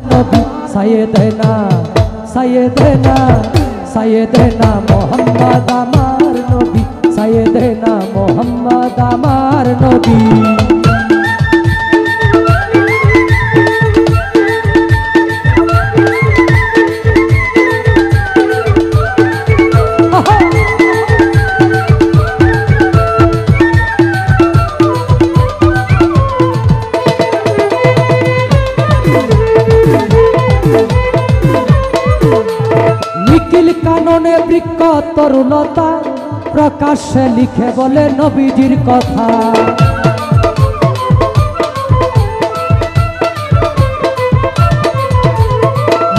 নবী সাইয়েদেনা সাইয়েদেনা সাইয়েদেনা মোহাম্মদ আমার নবী সাইয়েদেনা মোহাম্মদ আমার নবী। নিখিল কাননে বৃক্ষ তরুলতা প্রকাশ্যে লিখে বলে নবীজির কথা।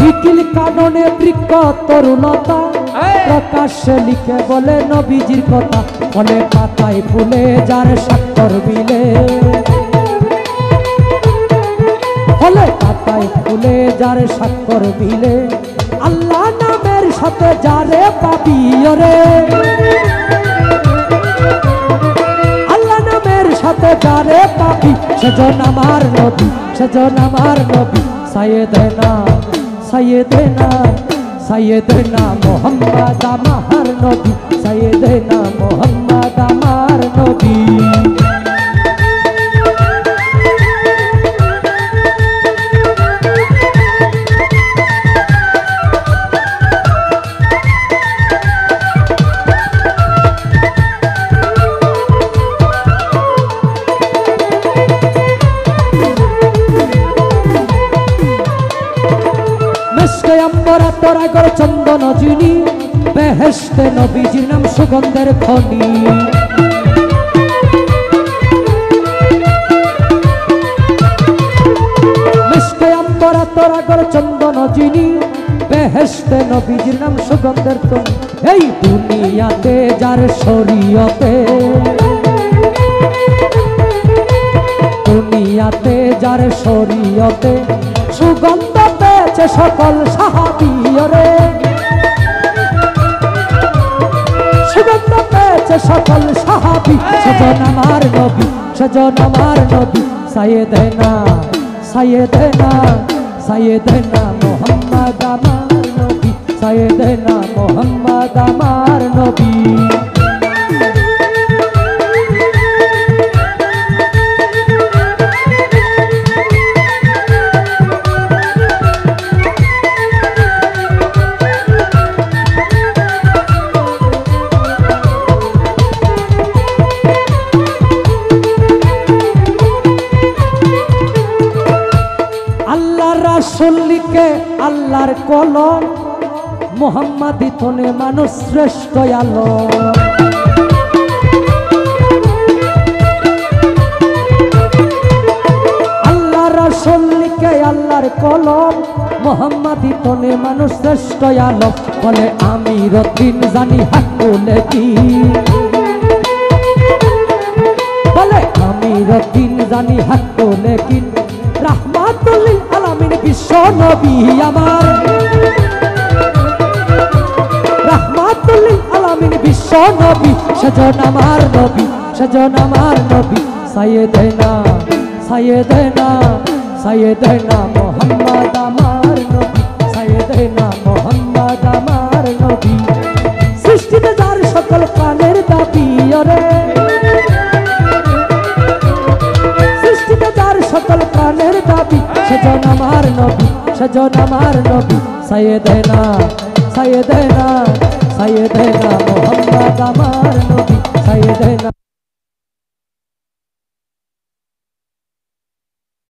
নিখিল কাননে বৃক্ষ তরুলতা প্রকাশ্যে লিখে বলে নবীজির কথা। ফলে পাতায় ফুলে যার স্বাক্ষর মিলে, ফলে পাতায় ফুলে যার স্বাক্ষর মিলে, আল্লাহ নামের সাথে যারে পাবি ওরে, আল্লাহ নামের সাথে যারে পাবি সেজন আমার নবী, সেজন আমার নবী সাইয়েদেনা সাইয়েদেনা সাইয়েদেনা মোহাম্মদ আমার নবী সাইয়েদেনা মোহাম্মদ আমার নবী। তোরাগর চন্দন যিনি বেহেশতে নবীজির নাম সুগন্ধের খনি। মিশকে আম্বরা তোরাগর চন্দন যিনি বেহেশতে নবীজির নাম সুগন্ধের খনি। এই দুনিয়াতে যার শরীয়তে, দুনিয়াতে যার শরীয়তে সুগন্ধ পেয়েছে সকল সাহাবী রে, সুগন্ধ পেয়েছে সকল সাহাবী। সেজন আমার নবী, সেজন আমার নবী সাইয়েদেনা সাইয়েদেনা সাইয়েদেনা মোহাম্মদ আমার নবী সাইয়েদেনা মোহাম্মদ আমার নবী। রাসূলকে আল্লাহর কলম মুহাম্মাদি তনে মানুষ শ্রেষ্ঠ আলো। আল্লাহ রাসূলকে আল্লাহর কলম মুহাম্মাদি তনে মানুষ শ্রেষ্ঠ আলো। বলে আমি রতিন জানি হাকুলে কি, বলে আমি রতিন জানি হাকুলে কি। রাহমাতুল লিল আলামিন বিশ্ব নবী আমার, রাহমাতুল লিল আলামিন বিশ্ব নবী সেজন আমার নবী, সেজন আমার নবী সাইয়েদেনা সাইয়েদেনা সাইয়েদেনা মোহাম্মদ আমার নবী সাইয়েদেনা মোহাম্মদ আমার নবী। সৃষ্টিতে যার সকল প্রাণের দাবি রে, সৃষ্টিতে যার সকল প্রাণের দাবি সেজন আমার নবী, সেজন আমার নবী সাইয়েদেনা সাইয়েদেনা সাইয়েদেনা মোহাম্মদ আমার